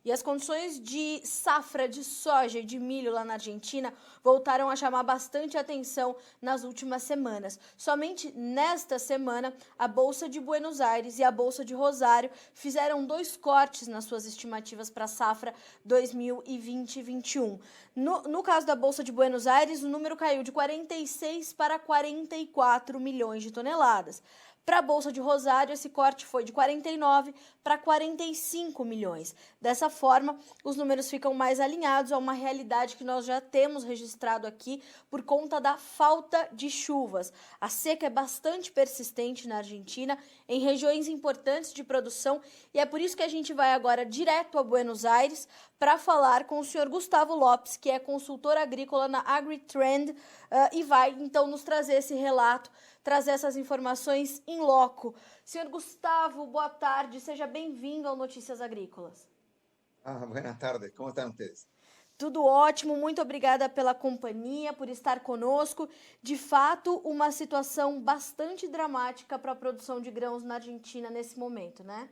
E as condições de safra de soja e de milho lá na Argentina voltaram a chamar bastante atenção nas últimas semanas. Somente nesta semana, a Bolsa de Buenos Aires e a Bolsa de Rosário fizeram 2 cortes nas suas estimativas para a safra 2020-21. No caso da Bolsa de Buenos Aires, o número caiu de 46 para 44 milhões de toneladas. Para a Bolsa de Rosário, esse corte foi de 49 para 45 milhões. Dessa forma, os números ficam mais alinhados a uma realidade que nós já temos registrado aqui por conta da falta de chuvas. A seca é bastante persistente na Argentina, em regiões importantes de produção, e é por isso que a gente vai agora direto a Buenos Aires para falar com o senhor Gustavo Lopes, que é consultor agrícola na AgriTrend, e vai então nos trazer esse relato, trazer essas informações em loco. Senhor Gustavo, boa tarde, seja bem-vindo ao Notícias Agrícolas. Buenas tardes, ¿cómo están ustedes? Tudo ótimo, muito obrigada pela companhia, por estar conosco. De fato, uma situação bastante dramática para a produção de grãos na Argentina nesse momento, né?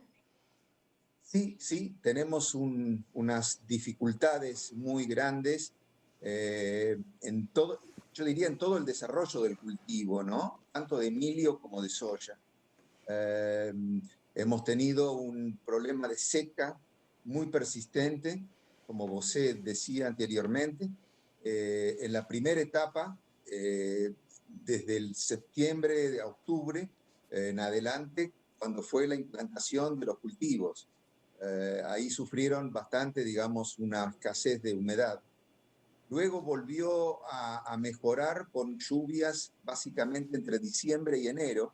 Sí, sí, tenemos unas dificultades muy grandes en todo, yo diría en todo el desarrollo del cultivo, ¿no? Tanto de milio como de soya. Eh, Hemos tenido un problema de seca muy persistente, como vos decía anteriormente. En la primera etapa, desde el septiembre a octubre en adelante, cuando fue la implantación de los cultivos. Ahí sufrieron bastante, digamos, una escasez de humedad. Luego volvió a mejorar con lluvias básicamente entre diciembre y enero.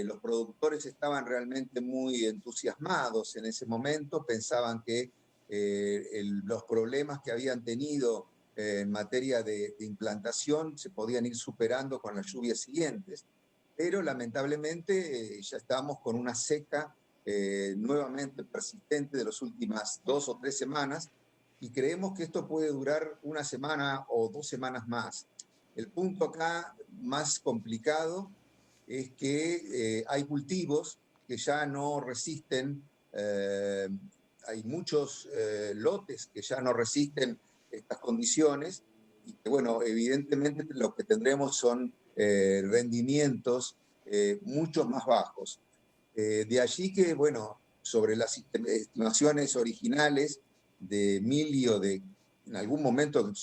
Los productores estaban realmente muy entusiasmados en ese momento, pensaban que los problemas que habían tenido en materia de implantación se podían ir superando con las lluvias siguientes, pero lamentablemente ya estamos con una seca nuevamente persistente de las últimas 2 o 3 semanas y creemos que esto puede durar una semana o 2 semanas más. El punto acá más complicado es que hay cultivos que ya no resisten, hay muchos lotes que ya no resisten estas condiciones y que, bueno, evidentemente lo que tendremos son rendimientos mucho más bajos. De allí que, bueno, sobre las estimaciones originales de Emilio, en algún momento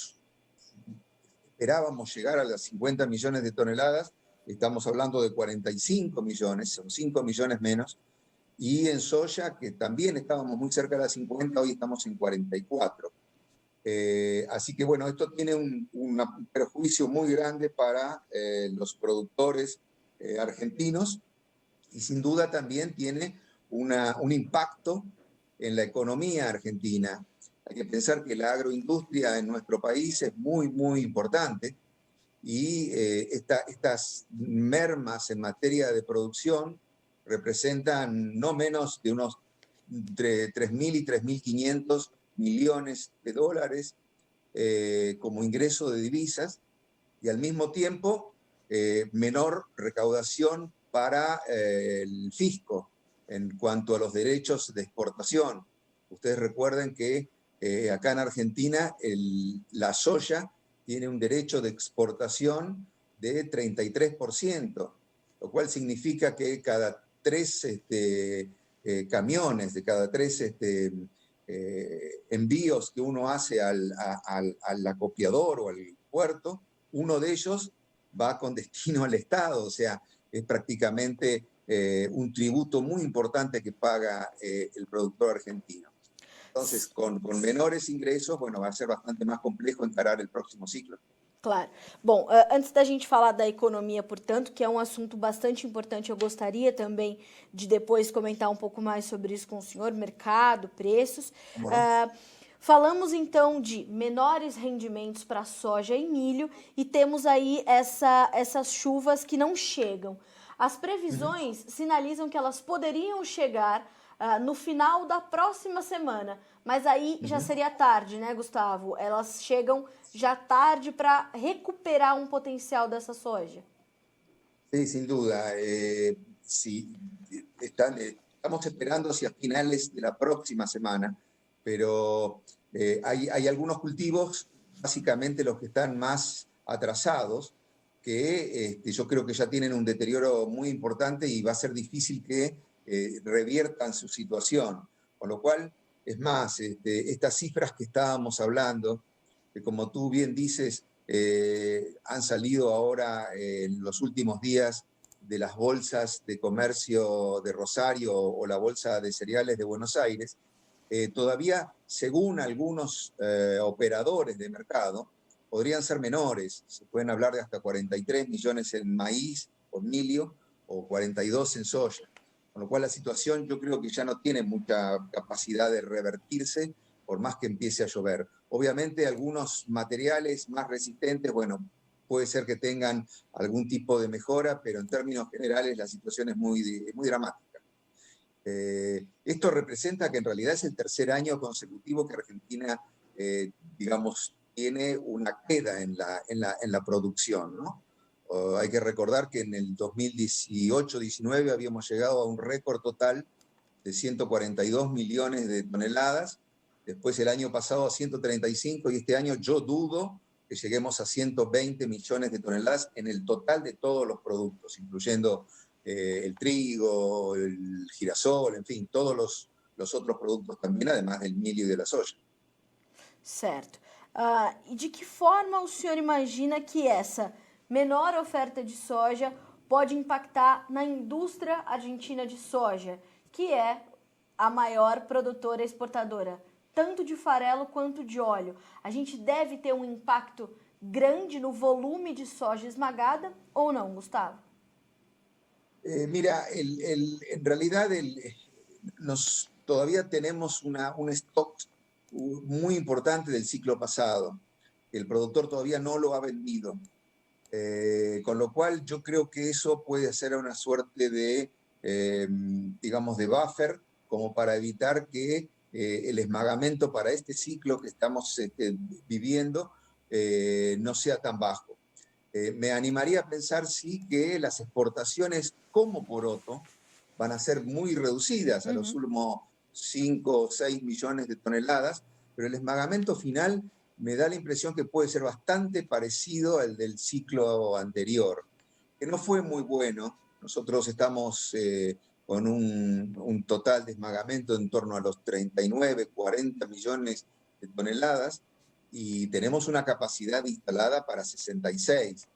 esperábamos llegar a las 50 millones de toneladas, estamos hablando de 45 millones, son 5 millones menos, y en soya, que también estábamos muy cerca de las 50, hoy estamos en 44. Así que bueno, esto tiene un perjuicio muy grande para los productores argentinos y sin duda también tiene un impacto en la economía argentina. Hay que pensar que la agroindustria en nuestro país es muy, muy importante y estas mermas en materia de producción representan no menos de unos entre 3.000 y 3.500 millones de dólares como ingreso de divisas y al mismo tiempo menor recaudación para el fisco en cuanto a los derechos de exportación. Ustedes recuerden que acá en Argentina la soya tiene un derecho de exportación de 33%, lo cual significa que cada 3 camiones, de cada 3 envíos que uno hace al acopiador o al puerto, uno de ellos va con destino al Estado, o sea, es prácticamente un tributo muy importante que paga el productor argentino. Entonces, con menores ingresos, bueno, va a ser bastante más complejo encarar el próximo ciclo. Claro. Bom, antes da gente falar da economia, portanto, que é um assunto bastante importante, eu gostaria também de depois comentar um pouco mais sobre isso com o senhor, mercado, preços. Falamos então de menores rendimentos para soja e milho e temos aí essas chuvas que não chegam. As previsões sinalizam que elas poderiam chegar no final da próxima semana, mas aí já seria tarde, né, Gustavo? Elas chegam já tarde para recuperar um potencial dessa soja. Sí, sin duda. Sí, estamos esperando hacia finales de la próxima semana. pero hay algunos cultivos, básicamente los que están más atrasados, que yo creo que ya tienen un deterioro muy importante y va a ser difícil que reviertan su situación. Con lo cual, es más, estas cifras que estábamos hablando, que como tú bien dices, han salido ahora en los últimos días de las bolsas de comercio de Rosario o la bolsa de cereales de Buenos Aires, todavía, según algunos operadores de mercado, podrían ser menores. Se pueden hablar de hasta 43 millones en maíz o milio o 42 en soya. Con lo cual la situación yo creo que ya no tiene mucha capacidad de revertirse por más que empiece a llover. Obviamente algunos materiales más resistentes, bueno, puede ser que tengan algún tipo de mejora, pero en términos generales la situación es muy dramática. Esto representa que en realidad es el tercer año consecutivo que Argentina, digamos, tiene una queda en la producción, ¿no? Hay que recordar que en el 2018-19 habíamos llegado a un récord total de 142 millones de toneladas, después el año pasado a 135 y este año yo dudo que lleguemos a 120 millones de toneladas en el total de todos los productos, incluyendo el trigo, el girasol, en fin, todos los otros productos también, además del milho e da soja. Certo. E de que forma o senhor imagina que essa menor oferta de soja pode impactar na indústria argentina de soja, que é a maior produtora exportadora, tanto de farelo quanto de óleo? A gente deve ter um impacto grande no volume de soja esmagada ou não, Gustavo? Mira, en realidad todavía tenemos un stock muy importante del ciclo pasado. El productor todavía no lo ha vendido. Con lo cual yo creo que eso puede ser una suerte de, digamos, de buffer, como para evitar que el esmagamento para este ciclo que estamos viviendo no sea tan bajo. Me animaría a pensar, sí, que las exportaciones como poroto van a ser muy reducidas, a los últimos 5 o 6 millones de toneladas, pero el esmagamento final me da la impresión que puede ser bastante parecido al del ciclo anterior, que no fue muy bueno. Nosotros estamos con un total de esmagamento en torno a los 39, 40 millones de toneladas y tenemos una capacidad instalada para 66.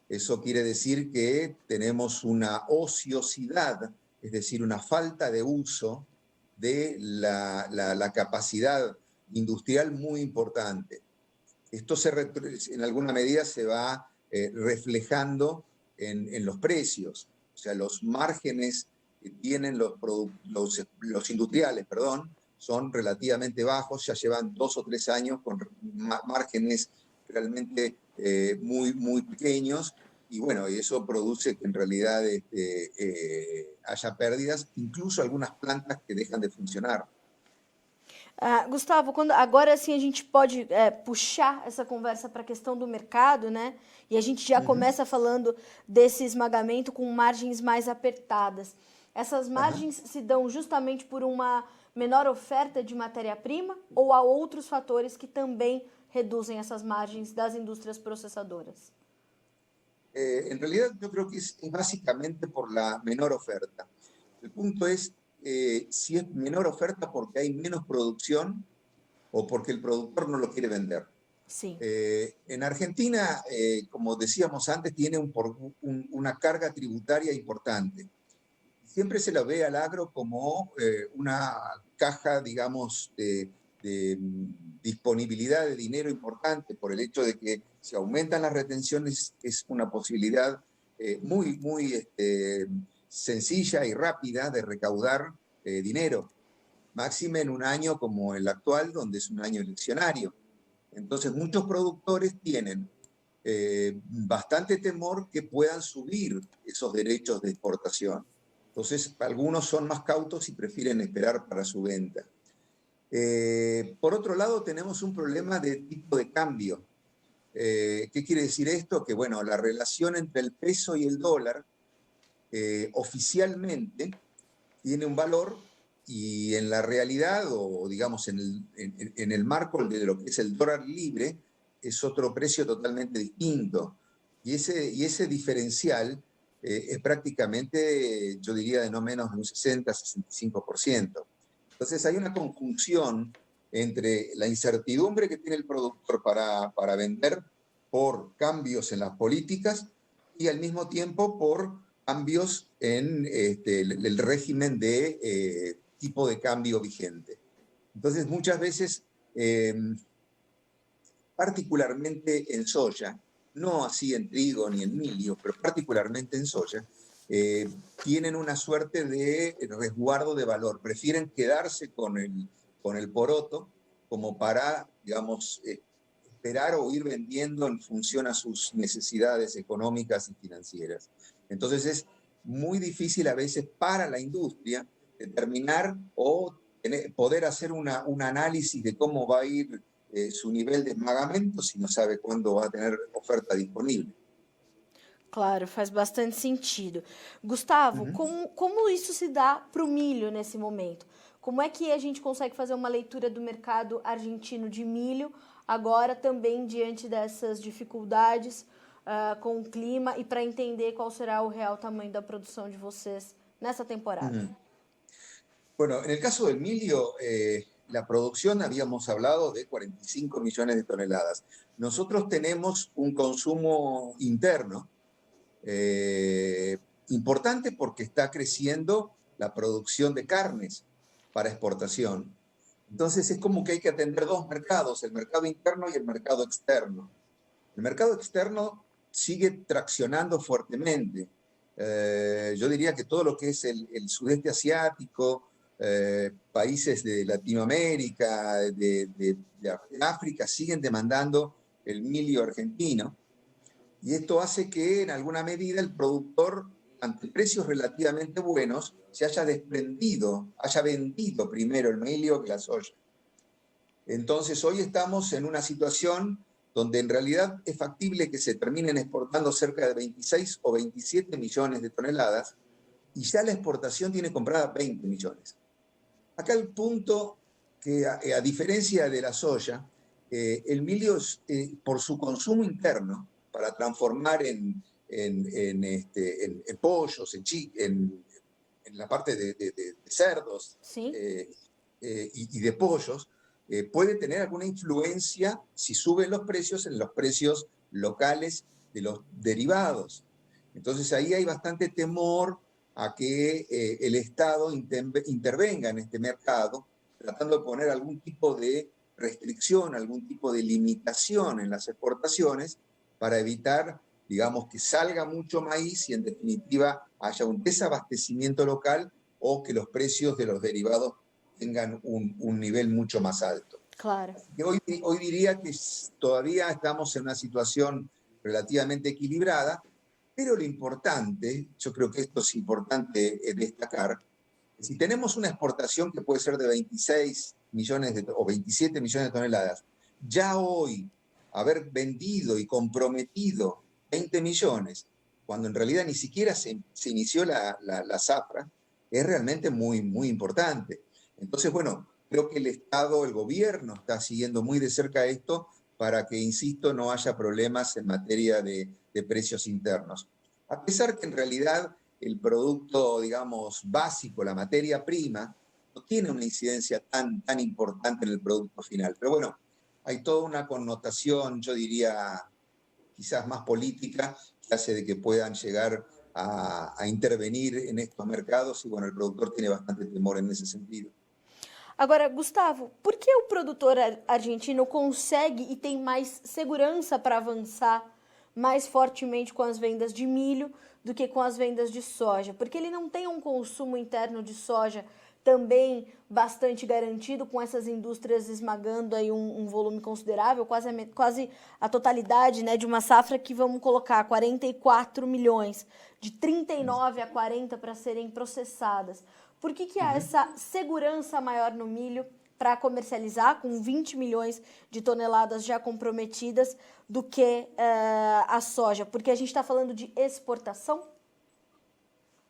Eso quiere decir que tenemos una ociosidad, es decir, una falta de uso de la capacidad industrial muy importante. Esto en alguna medida se va reflejando en los precios, o sea, los márgenes que tienen los industriales, son relativamente bajos, ya llevan 2 o 3 años con márgenes realmente muy pequeños, y bueno, y eso produce que en realidad haya pérdidas, incluso algunas plantas que dejan de funcionar. Gustavo, agora sim a gente pode puxar essa conversa para a questão do mercado, né? E a gente já começa falando desse esmagamento com margens mais apertadas. Essas margens se dão justamente por uma menor oferta de matéria-prima ou há outros fatores que também reduzem essas margens das indústrias processadoras? En realidad yo creo que es básicamente por la menor oferta. El punto es si es menor oferta porque hay menos producción o porque el productor no lo quiere vender. Sí. En Argentina, como decíamos antes, tiene una carga tributaria importante. Siempre se lo ve al agro como una caja, digamos, de disponibilidad de dinero importante por el hecho de que si aumentan las retenciones es una posibilidad muy sencilla y rápida de recaudar dinero, máxime en un año como el actual, donde es un año eleccionario. Entonces muchos productores tienen bastante temor que puedan subir esos derechos de exportación. Entonces algunos son más cautos y prefieren esperar para su venta. Por otro lado, tenemos un problema de tipo de cambio. ¿Qué quiere decir esto? Que bueno, la relación entre el peso y el dólar oficialmente tiene un valor, y en la realidad, o digamos en el marco de lo que es el dólar libre, es otro precio totalmente distinto. Y ese diferencial es prácticamente, yo diría, de no menos de un 60-65%. Entonces hay una conjunción entre la incertidumbre que tiene el productor para vender por cambios en las políticas y al mismo tiempo por cambios en el régimen de tipo de cambio vigente. Entonces muchas veces, particularmente en soya, no así en trigo ni en milio, pero particularmente en soya, tienen una suerte de resguardo de valor. Prefieren quedarse con el poroto como para, digamos, esperar o ir vendiendo en función a sus necesidades económicas y financieras. Entonces es muy difícil a veces para la industria determinar o poder hacer un análisis de cómo va a ir su nivel de esmagamento si no sabe cuándo va a tener oferta disponible. Claro, faz bastante sentido. Gustavo, Uhum. como isso se dá para o milho nesse momento? Como é que a gente consegue fazer uma leitura do mercado argentino de milho, agora também diante dessas dificuldades com o clima e para entender qual será o real tamanho da produção de vocês nessa temporada? Uhum. Bueno, en el caso del milio, la producción habíamos hablado de 45 millones de toneladas. Nosotros tenemos un consumo interno importante porque está creciendo la producción de carnes para exportación. Entonces es como que hay que atender dos mercados, el mercado interno y el mercado externo. El mercado externo sigue traccionando fuertemente. Yo diría que todo lo que es el sudeste asiático, países de Latinoamérica, de África, siguen demandando el milio argentino. Y esto hace que en alguna medida el productor, ante precios relativamente buenos, se haya desprendido, haya vendido primero el milio que la soya. Entonces hoy estamos en una situación donde en realidad es factible que se terminen exportando cerca de 26 o 27 millones de toneladas y ya la exportación tiene comprada 20 millones. Acá el punto que a diferencia de la soya, el milio por su consumo interno, para transformar en pollos, en la parte de cerdos Sim. y de pollos, puede tener alguna influencia si suben los precios en los precios locales de los derivados. Entonces ahí hay bastante temor a que el Estado intervenga en este mercado, tratando de poner algún tipo de restricción, algún tipo de limitación en las exportaciones para evitar, digamos, que salga mucho maíz y en definitiva haya un desabastecimiento local o que los precios de los derivados tengan un nivel mucho más alto. Claro. Así que hoy diría que todavía estamos en una situación relativamente equilibrada, pero lo importante, yo creo que esto es importante destacar, si tenemos una exportación que puede ser de 26 millones o 27 millones de toneladas, ya hoy haber vendido y comprometido 20 millones, cuando en realidad ni siquiera se inició la zafra, es realmente muy, muy importante. Entonces, bueno, creo que el Estado, el gobierno está siguiendo muy de cerca esto para que, insisto, no haya problemas en materia de precios internos. A pesar que en realidad el producto, digamos, básico, la materia prima, no tiene una incidencia tan importante en el producto final. Pero bueno, hay toda una connotación, yo diría, quizás más política, que hace de que puedan llegar a intervenir en estos mercados y bueno, el productor tiene bastante temor en ese sentido. Agora, Gustavo, por que o produtor argentino consegue e tem mais segurança para avançar mais fortemente com as vendas de milho do que com as vendas de soja? Porque ele não tem um consumo interno de soja também bastante garantido, com essas indústrias esmagando aí um volume considerável, quase a totalidade, né, de uma safra que vamos colocar 44 milhões, de 39 a 40 para serem processadas. Por que há essa segurança maior no milho para comercializar, com 20 milhões de toneladas já comprometidas, do que a soja? Porque a gente está falando de exportação?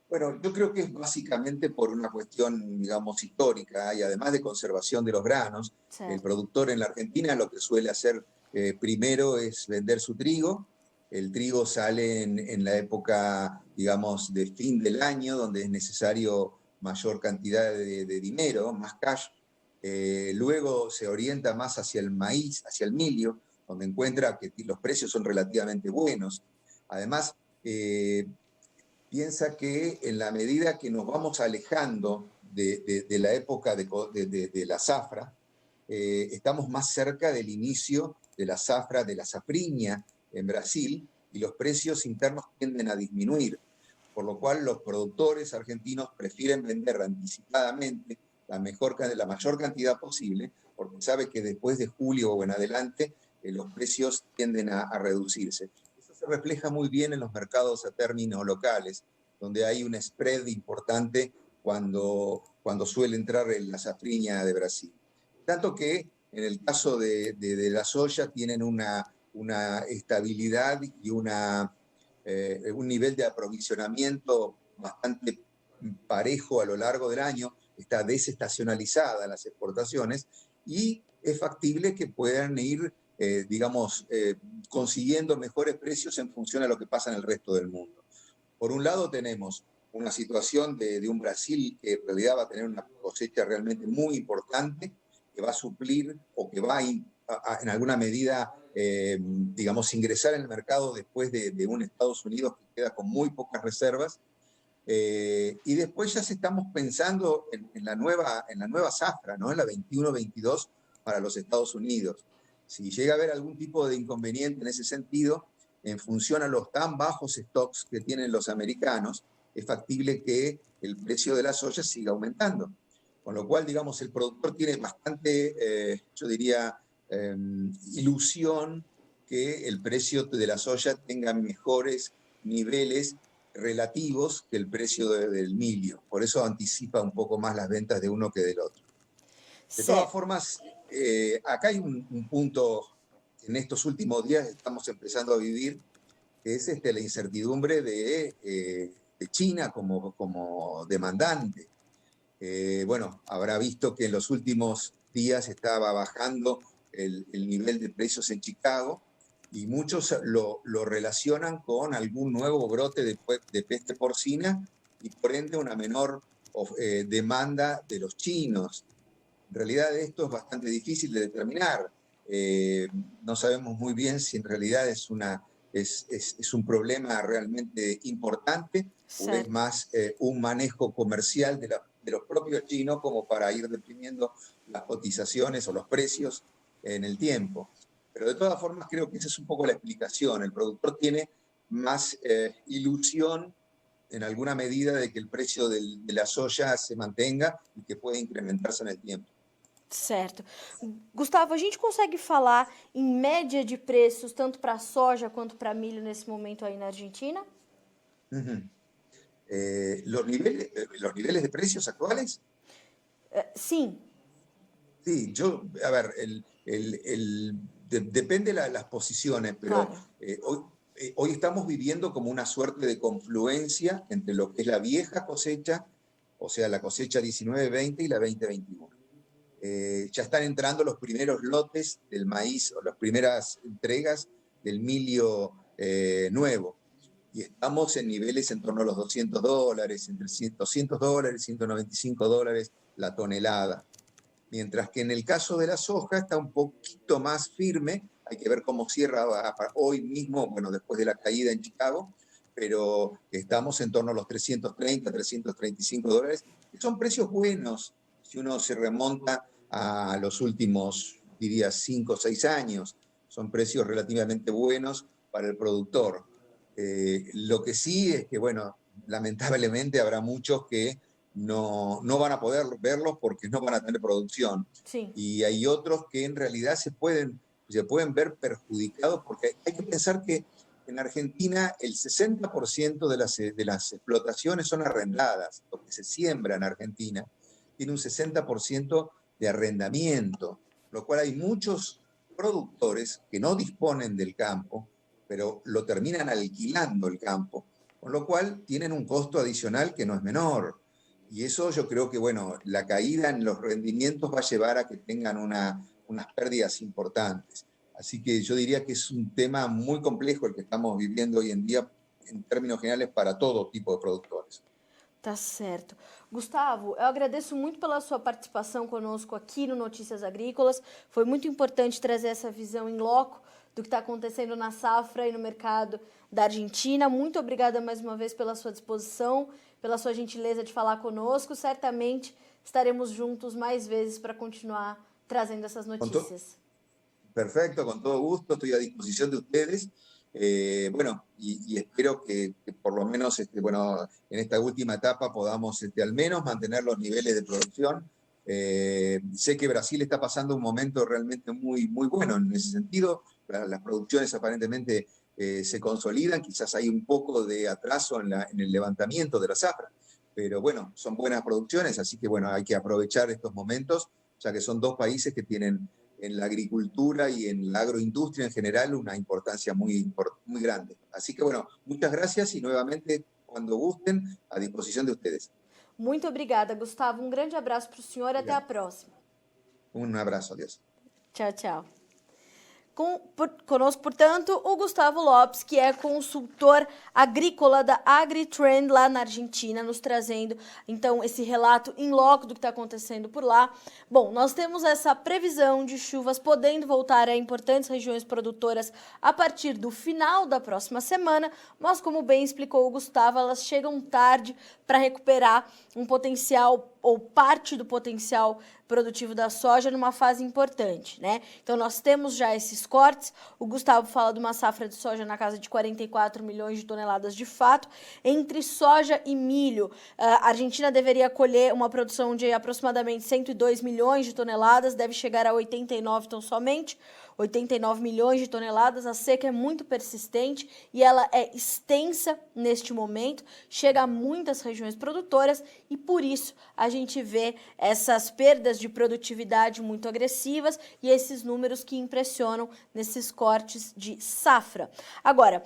Bueno, yo creo que es básicamente por una cuestión, digamos, histórica y además de conservación de los granos. El Certo. productor en la Argentina lo que suele hacer primero es vender su trigo. El trigo sale en la época, digamos, de fin del año, donde es necesario mayor cantidad de dinero, más cash. Luego se orienta más hacia el maíz, hacia el milio, donde encuentra que los precios son relativamente buenos. Además, piensa que en la medida que nos vamos alejando de la época de la zafra, estamos más cerca del inicio de la zafra, de la safriña en Brasil, y los precios internos tienden a disminuir, por lo cual los productores argentinos prefieren vender anticipadamente la mayor cantidad posible, porque sabe que después de julio o en adelante los precios tienden a reducirse. Eso se refleja muy bien en los mercados a términos locales, donde hay un spread importante cuando suele entrar en la safriña de Brasil. Tanto que en el caso de la soya tienen una estabilidad y un nivel de aprovisionamiento bastante parejo a lo largo del año, está desestacionalizada las exportaciones y es factible que puedan ir, digamos, consiguiendo mejores precios en función a lo que pasa en el resto del mundo. Por un lado tenemos una situación de un Brasil que en realidad va a tener una cosecha realmente muy importante, que va a suplir o que va en alguna medida, digamos, ingresar en el mercado después de un Estados Unidos que queda con muy pocas reservas. Y después ya se estamos pensando en la nueva zafra, ¿no? En la 21-22 para los Estados Unidos. Si llega a haber algún tipo de inconveniente en ese sentido, en función a los tan bajos stocks que tienen los americanos, es factible que el precio de la soya siga aumentando. Con lo cual, digamos, el productor tiene bastante, yo diría, ilusión que el precio de la soya tenga mejores niveles relativos que el precio del milio. Por eso anticipa un poco más las ventas de uno que del otro. De todas Certo. formas, acá hay un punto que en estos últimos días estamos empezando a vivir, que es la incertidumbre de China como demandante. Bueno, habrá visto que en los últimos días estaba bajando el nivel de precios en Chicago y muchos lo relacionan con algún nuevo brote de peste porcina y por ende una menor demanda de los chinos. En realidad esto es bastante difícil de determinar. No sabemos muy bien si en realidad es un problema realmente importante o es Certo. más un manejo comercial de los propios chinos como para ir deprimiendo las cotizaciones o los precios en el tiempo. Pero de todas formas creo que esa es un poco la explicación. El productor tiene más ilusión en alguna medida de que el precio de la soya se mantenga y que pueda incrementarse en el tiempo. Certo. Gustavo, a gente consegue falar em média de preços tanto para soja quanto para milho nesse momento aí na Argentina? Uh -huh. Los niveles de precios actuales, Sim, sí, a ver, depende las posiciones, pero claro. hoy estamos viviendo como una suerte de confluencia entre lo que es la vieja cosecha, o sea, la cosecha 19-20 y la 20-21. Ya están entrando los primeros lotes del maíz o las primeras entregas del milio nuevo. Y estamos en niveles en torno a los $200, entre $200, $195 la tonelada. Mientras que en el caso de la soja está un poquito más firme, hay que ver cómo cierra hoy mismo, bueno, después de la caída en Chicago, pero estamos en torno a los $330, $335, que son precios buenos si uno se remonta a los últimos, diría, 5 o 6 años. Son precios relativamente buenos para el productor. Lo que sí es que, bueno, lamentablemente habrá muchos que no van a poder verlos porque no van a tener producción. Sim. Y hay otros que en realidad se pueden ver perjudicados porque hay que pensar que en Argentina el 60% de las explotaciones son arrendadas. Lo que se siembra en Argentina tiene un 60% de arrendamiento, lo cual hay muchos productores que no disponen del campo, pero lo terminan alquilando el campo, con lo cual tienen un costo adicional que no es menor. Y eso yo creo que, bueno, la caída en los rendimientos va a llevar a que tengan unas pérdidas importantes. Así que yo diría que es un tema muy complejo el que estamos viviendo hoy en día en términos generales para todo tipo de productores. Tá certo. Gustavo, eu agradeço muito pela sua participação conosco aqui no Notícias Agrícolas. Foi muito importante trazer essa visão em loco do que está acontecendo na safra e no mercado da Argentina. Muito obrigada mais uma vez pela sua disposição, pela sua gentileza de falar conosco. Certamente estaremos juntos mais vezes para continuar trazendo essas notícias. Perfecto, con todo gusto, estoy a disposición de ustedes. Bueno, y espero que por lo menos bueno, en esta última etapa podamos al menos mantener los niveles de producción. Sé que Brasil está pasando un momento realmente muy, muy bueno en ese sentido. Las producciones aparentemente se consolidan, quizás hay un poco de atraso en el levantamiento de la zafra, pero bueno, son buenas producciones, así que bueno, hay que aprovechar estos momentos, ya que son dos países que tienen en la agricultura y en la agroindustria en general una importancia muy, muy grande. Así que bueno, muchas gracias y nuevamente, cuando gusten, a disposición de ustedes. Muito obrigada, Gustavo. Um grande abraço para o senhor e até a próxima. Un abrazo, adiós. Tchau, tchau. Conosco, portanto, o Gustavo Lopes, que é consultor agrícola da AgriTrend lá na Argentina, nos trazendo, então, esse relato em loco do que está acontecendo por lá. Bom, nós temos essa previsão de chuvas podendo voltar a importantes regiões produtoras a partir do final da próxima semana, mas, como bem explicou o Gustavo, elas chegam tarde para recuperar um potencial ou parte do potencial produtivo da soja numa fase importante, né? Então, nós temos já esses cortes. O Gustavo fala de uma safra de soja na casa de 44 milhões de toneladas de fato. Entre soja e milho, a Argentina deveria colher uma produção de aproximadamente 102 milhões de toneladas, deve chegar a 89 tão somente. 89 milhões de toneladas, a seca é muito persistente e ela é extensa neste momento, chega a muitas regiões produtoras e por isso a gente vê essas perdas de produtividade muito agressivas e esses números que impressionam nesses cortes de safra. Agora,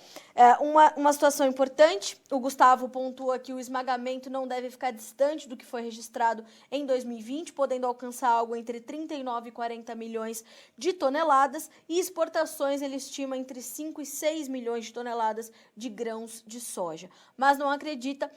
uma situação importante, o Gustavo pontua que o esmagamento não deve ficar distante do que foi registrado em 2020, podendo alcançar algo entre 39 e 40 milhões de toneladas, e exportações ele estima entre 5 e 6 milhões de toneladas de grãos de soja. Mas não acredita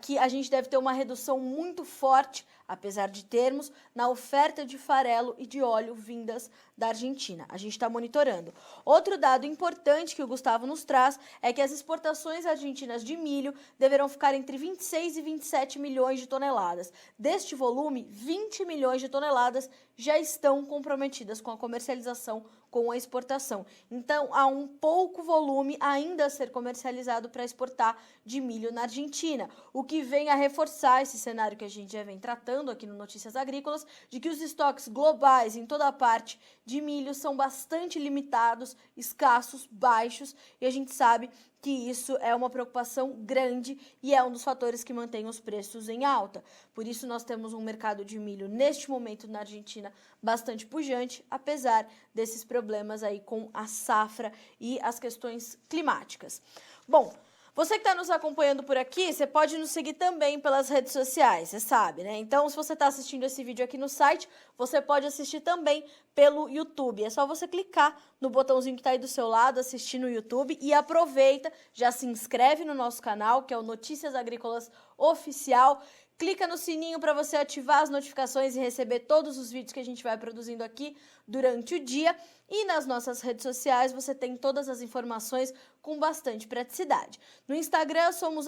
que a gente deve ter uma redução muito forte, apesar de termos, na oferta de farelo e de óleo vindas da Argentina. A gente está monitorando. Outro dado importante que o Gustavo nos traz é que as exportações argentinas de milho deverão ficar entre 26 e 27 milhões de toneladas. Deste volume, 20 milhões de toneladas já estão comprometidas com a comercialização, com a exportação. Então, há um pouco volume ainda a ser comercializado para exportar de milho na Argentina, o que vem a reforçar esse cenário que a gente já vem tratando aqui no Notícias Agrícolas, de que os estoques globais em toda a parte de milho são bastante limitados, escassos, baixos, e a gente sabe que isso é uma preocupação grande e é um dos fatores que mantém os preços em alta. Por isso, nós temos um mercado de milho, neste momento, na Argentina, bastante pujante, apesar desses problemas aí com a safra e as questões climáticas. Bom, você que está nos acompanhando por aqui, você pode nos seguir também pelas redes sociais, você sabe, né? Então, se você está assistindo esse vídeo aqui no site, você pode assistir também pelo YouTube. É só você clicar no botãozinho que está aí do seu lado, assistir no YouTube e aproveita, já se inscreve no nosso canal, que é o Notícias Agrícolas Oficial. Clica no sininho para você ativar as notificações e receber todos os vídeos que a gente vai produzindo aqui durante o dia. E nas nossas redes sociais você tem todas as informações com bastante praticidade. No Instagram somos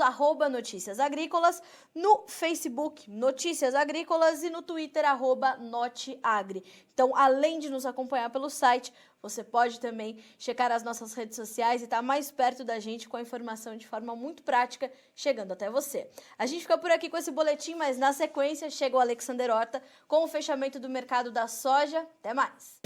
@Notícias Agrícolas, no Facebook Notícias Agrícolas e no Twitter @NoteAgri. Então, além de nos acompanhar pelo site, você pode também checar as nossas redes sociais e estar mais perto da gente com a informação de forma muito prática, chegando até você. A gente fica por aqui com esse boletim, mas na sequência chega o Alexander Horta com o fechamento do mercado da soja. Até mais!